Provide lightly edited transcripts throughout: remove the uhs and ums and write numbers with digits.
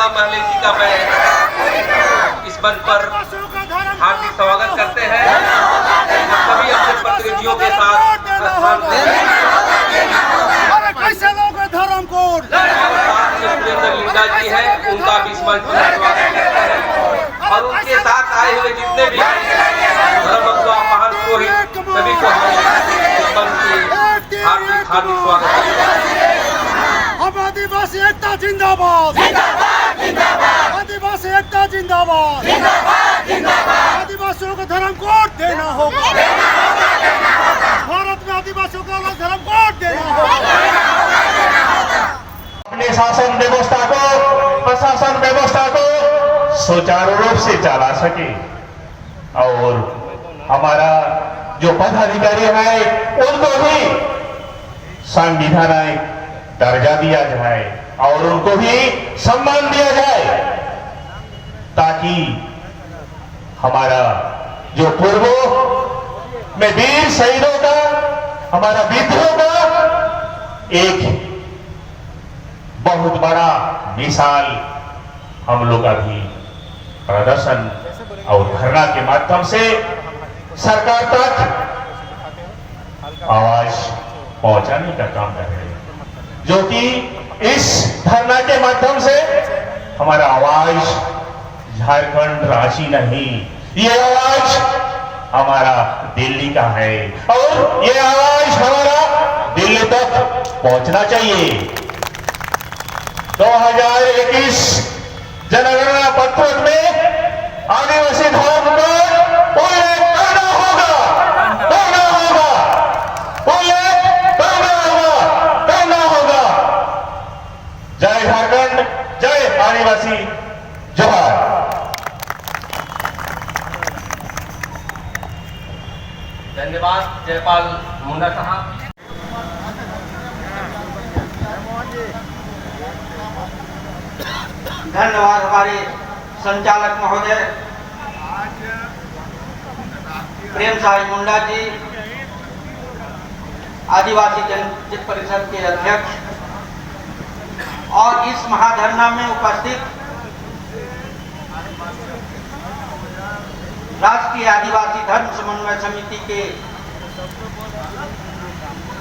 राधा महले जी का मैं इस मंच पर हार्दिक स्वागत करते हैं। सभी अपने प्रतिनिधियों के साथ धर्म कोड सुरेंद्र लीला जी हैं, उनका भी इस मंच पर स्वागत करते हैं और उनके साथ आए हुए जितने भी धर्म अथवा महान पुरोहित सभी को इस मंच की हार्दिक स्वागत करते हैं। हम आदिवासी एकता जिंदाबाद, आदिवासी एकता जिंदाबाद, आदिवासियों को धर्म कोड देना होगा, भारत में आदिवासियों को अलग धर्म कोड देना होगा। अपने शासन व्यवस्था को, प्रशासन व्यवस्था को सुचारू रूप से चला सके और हमारा जो पदाधिकारी है उनको भी संविधानिक दर्जा दिया जाए और उनको भी सम्मान दिया जाए, ताकि हमारा जो पूर्वों में वीर शहीदों का, हमारा विद्रोह का एक बहुत बड़ा मिसाल हम लोग अभी प्रदर्शन और धरना के माध्यम से सरकार तक आवाज पहुंचाने का काम कर रहे हैं, जो कि इस धरना के माध्यम से हमारा आवाज झारखंड रांची नहीं, ये आवाज हमारा दिल्ली का है और ये आवाज हमारा दिल्ली तक पहुंचना चाहिए। 2021 जनगणना पत्र में आदिवासी धर्म का उल्लेख करना होगा, जय झारखंड, जय आदिवासी, जोहार। धन्यवाद जयपाल मुंडा साहब। धन्यवाद हमारे संचालक महोदय प्रेम साई मुंडा जी, आदिवासी जनजाति परिषद के अध्यक्ष, और इस महाधरना में उपस्थित राष्ट्रीय आदिवासी धर्म समन्वय समिति के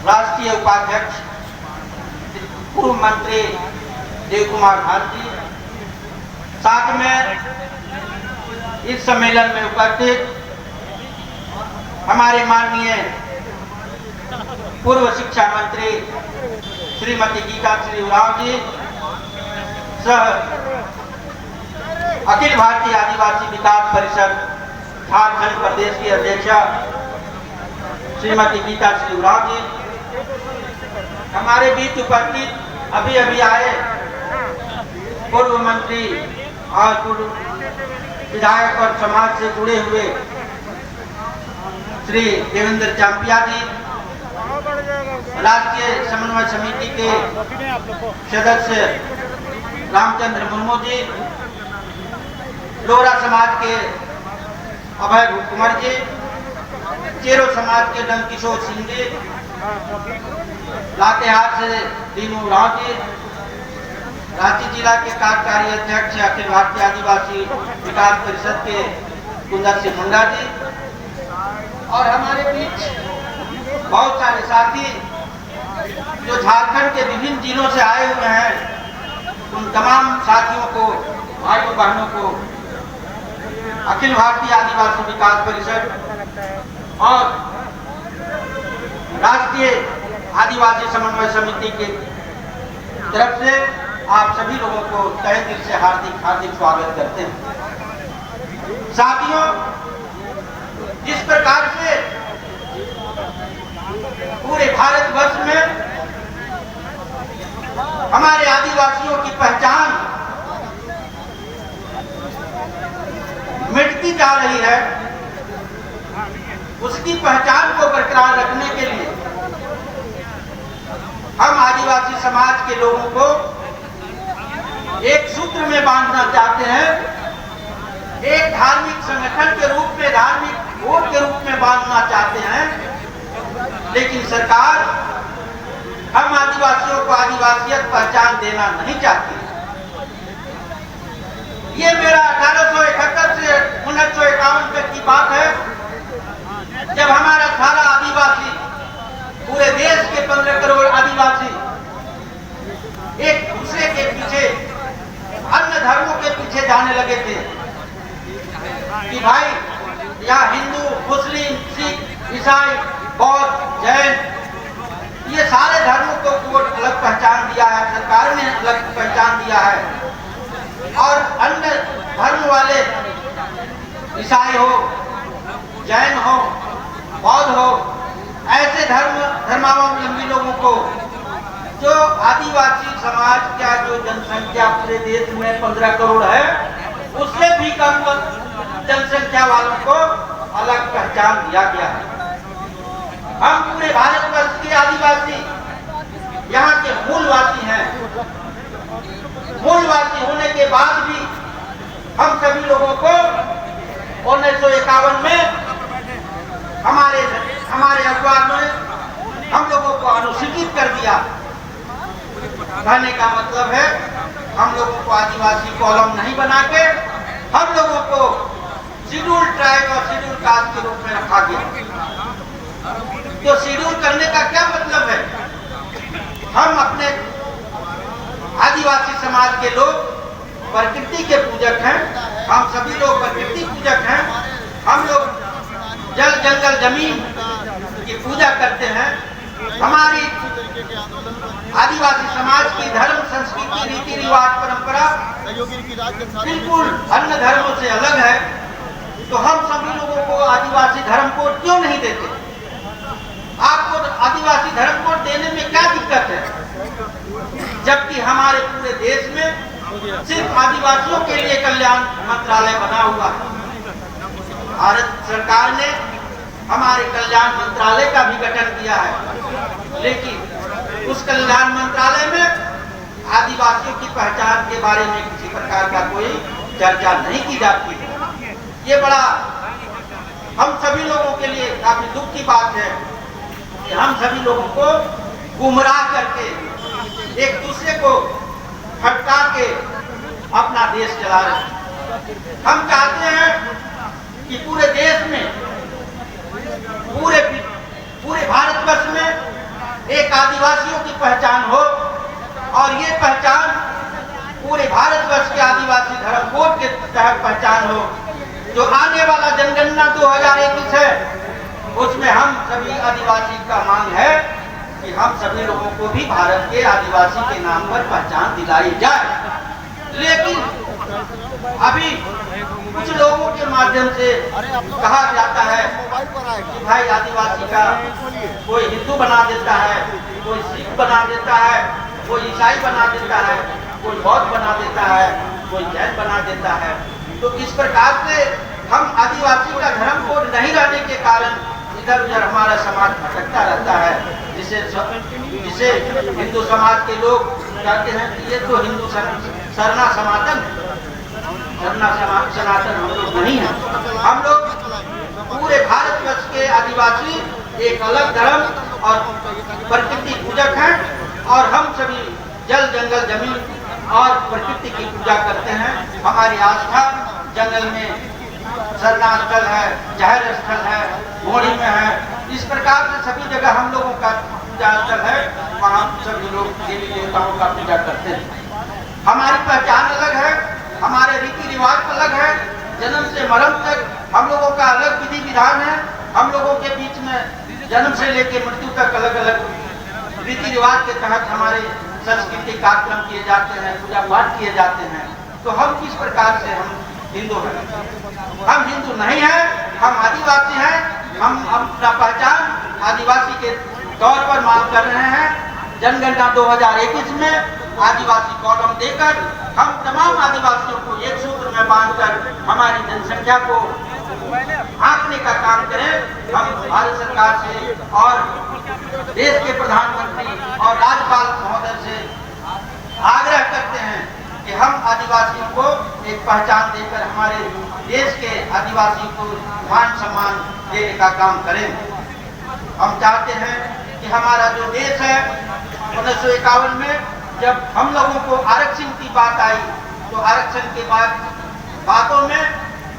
राष्ट्रीय उपाध्यक्ष पूर्व मंत्री देव कुमार भारती, साथ में इस सम्मेलन में उपस्थित हमारे माननीय पूर्व शिक्षा मंत्री श्रीमती गीता श्री उरांव जी, सह अखिल भारतीय आदिवासी विकास परिषद झारखंड प्रदेश की अध्यक्षा श्रीमती गीता श्री उरांव जी, हमारे बीच उपस्थित अभी अभी आए पूर्व मंत्री और पूर्व विधायक और समाज से जुड़े हुए श्री देवेंद्र चांपिया जी, राष्ट्रीय समन्वय समिति के सदस्य रामचंद्र मुर्मू जी, लोहरा समाज के अभय कुमार जी, चेरो समाज के नंदकिशोर सिंह जी, लातेहार से दीनू राव जी, रांची जिला के कार्यकारी अध्यक्ष अखिल भारतीय आदिवासी विकास परिषद के कुंदर सिंह मुंडा जी, और हमारे बीच बहुत सारे साथी जो झारखंड के विभिन्न जिलों से आए हुए हैं, उन तमाम साथियों को, भाइयों बहनों को अखिल भारतीय आदिवासी विकास परिषद और राष्ट्रीय आदिवासी समन्वय समिति के तरफ से आप सभी लोगों को तहे दिल से हार्दिक स्वागत करते हैं। साथियों, जिस प्रकार से पूरे भारतवर्ष में हमारे आदिवासियों की पहचान मिटती जा रही है, उसकी पहचान को बरकरार रखने के लिए हम आदिवासी समाज के लोगों को एक सूत्र में बांधना चाहते हैं, एक धार्मिक संगठन के रूप में, धार्मिक वोट के रूप में बांधना चाहते हैं। लेकिन सरकार हम आदिवासियों को आदिवासियत पहचान देना नहीं चाहती। ये मेरा 1871 से 1951 तक की बात है, जब हमारा सारा आदिवासी, पूरे देश के 15 करोड़ आदिवासी एक दूसरे के पीछे, अन्य धर्मों के पीछे जाने लगे थे कि भाई यहाँ हिंदू, मुस्लिम, सिख, ईसाई, बौद्ध, जैन, ये सारे धर्मों को अलग पहचान दिया है, सरकार ने अलग पहचान दिया है। और अन्य धर्म वाले, ईसाई हो, जैन हो, बौद्ध हो, ऐसे धर्मावलंबी लोगों को, जो आदिवासी समाज का जो जनसंख्या पूरे देश में 15 करोड़ है, उससे भी कम जनसंख्या वालों को अलग पहचान दिया गया है। हम पूरे भारतवर्ष के आदिवासी यहाँ के मूलवासी हैं। मूलवासी होने के बाद भी हम सभी लोगों को 1951 में हमारे अखबार में हम लोगों को अनुसूचित कर दिया। कहने का मतलब है हम लोगों को आदिवासी कॉलम नहीं बना के हम लोगों को शेड्यूल ट्राइब और शेड्यूल कास्ट के रूप में रखा गया। तो शेड्यूल करने का क्या मतलब है? हम अपने आदिवासी समाज के लोग प्रकृति के पूजक हैं, हम सभी लोग प्रकृति पूजक हैं। हम लोग जल, जंगल, जमीन की पूजा करते हैं। हमारी आदिवासी समाज की धर्म, संस्कृति, रीति रिवाज, परंपरा बिल्कुल अन्य धर्मों से अलग है। तो हम सभी लोगों को आदिवासी धर्म कोड क्यों नहीं देते? आपको आदिवासी धर्म कोड देने में क्या दिक्कत है? जबकि हमारे पूरे देश में सिर्फ आदिवासियों के लिए कल्याण मंत्रालय बना हुआ है। भारत सरकार ने हमारे कल्याण मंत्रालय का भी गठन किया है, लेकिन उस कल्याण मंत्रालय में आदिवासियों की पहचान के बारे में किसी प्रकार का कोई चर्चा नहीं की जाती है। ये बड़ा हम सभी लोगों के लिए काफी दुख की बात है कि हम सभी लोगों को गुमराह करके एक दूसरे को भटका के अपना देश चला रहे हैं। हम चाहते हैं कि पूरे देश में, पूरे भारतवर्ष में एक आदिवासियों की पहचान हो और ये पहचान पूरे भारतवर्ष के आदिवासी धर्म कोड के तहत पहचान हो। जो आने वाला जनगणना 2021 है, उसमें हम सभी आदिवासी का मांग है कि हम सभी लोगों को भी भारत के आदिवासी के नाम पर पहचान दिलाई जाए। लेकिन अभी कुछ लोगों के माध्यम से कहा जाता है कि भाई आदिवासी का कोई हिंदू बना देता है, कोई सिख बना देता है, कोई ईसाई बना देता है, कोई बौद्ध बना देता है, कोई जैन बना देता है। तो इस प्रकार से हम आदिवासी का धर्म कोड नहीं रहने के कारण इधर उधर हमारा समाज भटकता रहता है, जिसे हिंदू समाज के लोग कहते हैं कि ये तो हिंदू सरना सनातन हम लोग नहीं है। हम लोग पूरे भारतवर्ष के आदिवासी एक अलग धर्म और प्रकृति पूजक हैं और हम सभी जल, जंगल, जमीन और प्रकृति की पूजा करते हैं। हमारी आस्था जंगल में सरना स्थल है, जाहिर स्थल है, मोड़ी में है। इस प्रकार से सभी जगह हम लोगों का पूजा स्थल है, वहाँ सभी लोग देवी देवताओं का पूजा करते हैं। हमारी पहचान अलग है, हमारे रीति रिवाज अलग है। जन्म से मरण तक हम लोगों का अलग विधि विधान है। हम लोगों के बीच में जन्म से लेकर मृत्यु तक अलग अलग रीति रिवाज के तहत हमारे सांस्कृतिक कार्यक्रम किए जाते हैं, पूजा पाठ किए जाते हैं। तो हम किस प्रकार से हम हिंदू हैं? हम हिंदू नहीं हैं, हम आदिवासी हैं। हम अपना पहचान आदिवासी के तौर पर मांग कर रहे हैं। जनगणना 2021 में आदिवासी कॉलम देकर हम तमाम आदिवासियों को एक सूत्र में बांधकर हमारी जनसंख्या को आंकने का काम करें। हम भारत सरकार से और देश के प्रधानमंत्री और राज्यपाल महोदय से आग्रह करते हैं कि हम आदिवासियों को एक पहचान देकर हमारे देश के आदिवासी को मान सम्मान देने का काम करें। हम चाहते हैं कि हमारा जो देश है 1951 में जब हम लोगों को आरक्षण की बात आई, तो आरक्षण के बाद बातों में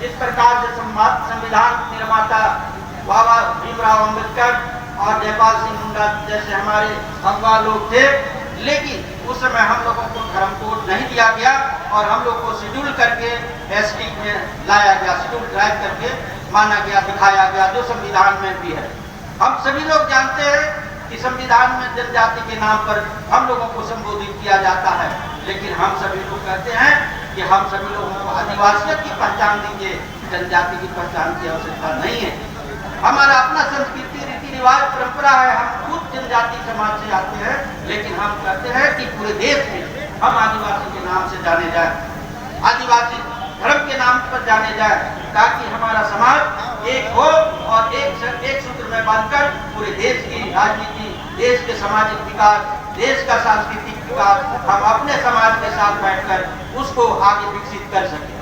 जिस प्रकार से संविधान निर्माता बाबा भीमराव अम्बेडकर और जयपाल सिंह मुंडा जैसे हमारे अगवा लोग थे, लेकिन उस समय हम लोगों को धर्म कोड नहीं दिया गया और हम लोग को शेड्यूल करके एसटी में लाया गया, शेड्यूल ड्राइव करके माना गया, दिखाया गया, जो संविधान में भी है। हम सभी लोग जानते हैं कि संविधान में जनजाति के नाम पर हम लोगों को संबोधित किया जाता है, लेकिन हम सभी लोग कहते हैं कि हम सभी लोगों को आदिवासियों की पहचान दीजिए, जनजाति की पहचान की आवश्यकता नहीं है। हमारा अपना संस्कृति, रीति रिवाज, परंपरा है, हम खुद जनजाति समाज से आते हैं, लेकिन हम कहते हैं कि पूरे देश में हम आदिवासी के नाम से जाने जाए, आदिवासी धर्म के नाम पर जाने जाए, ताकि हमारा समाज एक हो और एक सूत्र में बांधकर पूरे देश की राजनीति, देश के सामाजिक विकास, देश का सांस्कृतिक विकास हम अपने समाज के साथ बैठकर उसको आगे विकसित कर सकें।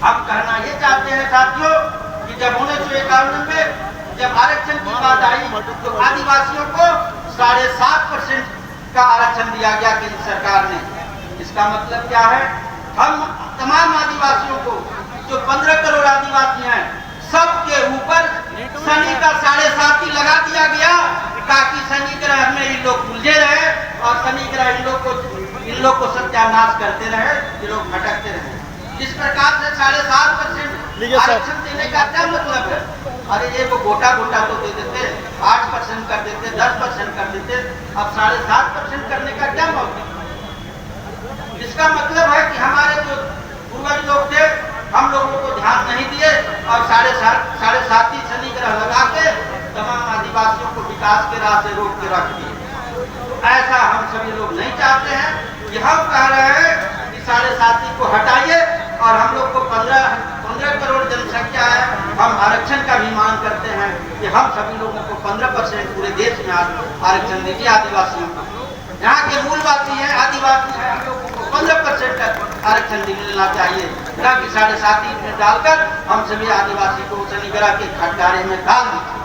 हम कहना ये चाहते हैं साथियों कि जब 1951 में जब आरक्षण की बात आई तो आदिवासियों को 7.5% का आरक्षण दिया गया केंद्र सरकार ने। इसका मतलब क्या है? हम तमाम आदिवासियों को, जो 15 करोड़ आदिवासी हैं, सबके ऊपर शनि का 7.5 लगा दिया गया, ताकि शनि ग्रह में इन लोग उलझे रहे और शनि ग्रह इन लोग को सत्यानाश करते रहे, ये लोग भटकते रहे। इस प्रकार से 7.5% आरक्षण देने का क्या मतलब है? अरे ये वो गोटा तो दे देते, 8% कर देते, 10% कर देते, अब 7.5% करने का क्या मतलब? इसका मतलब है कि हमारे जो पूर्वज लोग थे, हम लोगों को ध्यान नहीं दिए और 7.5 शनि ग्रह लगा के तमाम आदिवासियों को विकास के राह से रोक के रख दिए। ऐसा हम सभी लोग नहीं चाहते हैं कि हम कह रहे हैं कि 7.5 को हटाइए और हम लोग को 15 करोड़ जनसंख्या है, हम आरक्षण का भी मांग करते हैं कि हम सभी लोगों को 15% पूरे देश में आरक्षण दीजिए आदिवासियों को। यहाँ के मूलवासी हैं, आदिवासी हैं, हम लोगों को 15% का आरक्षण मिलना चाहिए, न कि 7.5 में डालकर हम सभी आदिवासी को शनि ग्रह के खटकारे में डाल दीजिए।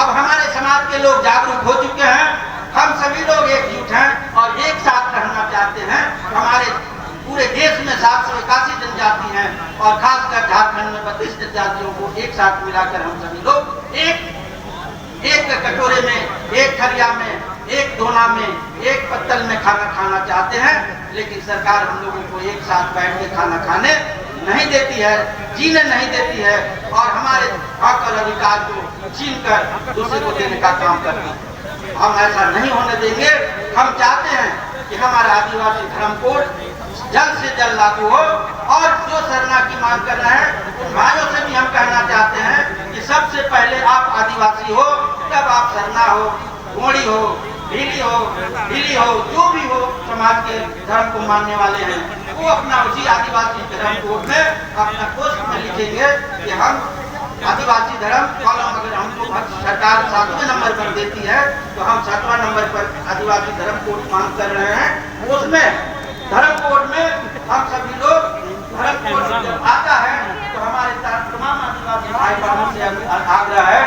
अब हमारे समाज के लोग जागरूक हो चुके हैं, हम सभी लोग एकजुट हैं और एक साथ रहना चाहते हैं। हमारे पूरे देश में 781 जनजाति हैं और खासकर झारखंड में 32 जनजातियों को एक साथ मिलाकर हम सभी लोग एक कटोरे में, एक थरिया में, एक दोना में, एक पत्तल में खाना खाना चाहते हैं, लेकिन सरकार हम लोगों को एक साथ बैठ के खाना खाने नहीं देती है, जीने नहीं देती है और हमारे हक और अधिकार को छीनकर दूसरे को देने का काम करती है। हम ऐसा नहीं होने देंगे। हम चाहते हैं कि हमारा आदिवासी धर्म कोड जल्द से जल्द लागू हो और जो सरना की मांग कर रहे हैं उन भाइयों से भी हम कहना चाहते हैं कि सबसे पहले आप आदिवासी हो, तब आप सरना हो, घोड़ी हो, ढीली हो, जो भी हो समाज के धर्म को मानने वाले हैं, वो अपना उसी आदिवासी धर्म कोड में अपना पोस्ट में लिखेंगे कि हम आदिवासी धर्म कॉलम अगर हमको सरकार 7वें नंबर पर देती है तो हम 7वां नंबर पर आदिवासी धर्म कोड मांग कर रहे हैं। उसमें धर्म कोड में हम सभी लोग धर्म कोड जब आता है तो हमारे तमाम आदिवासी भाई बहनों से आग्रह है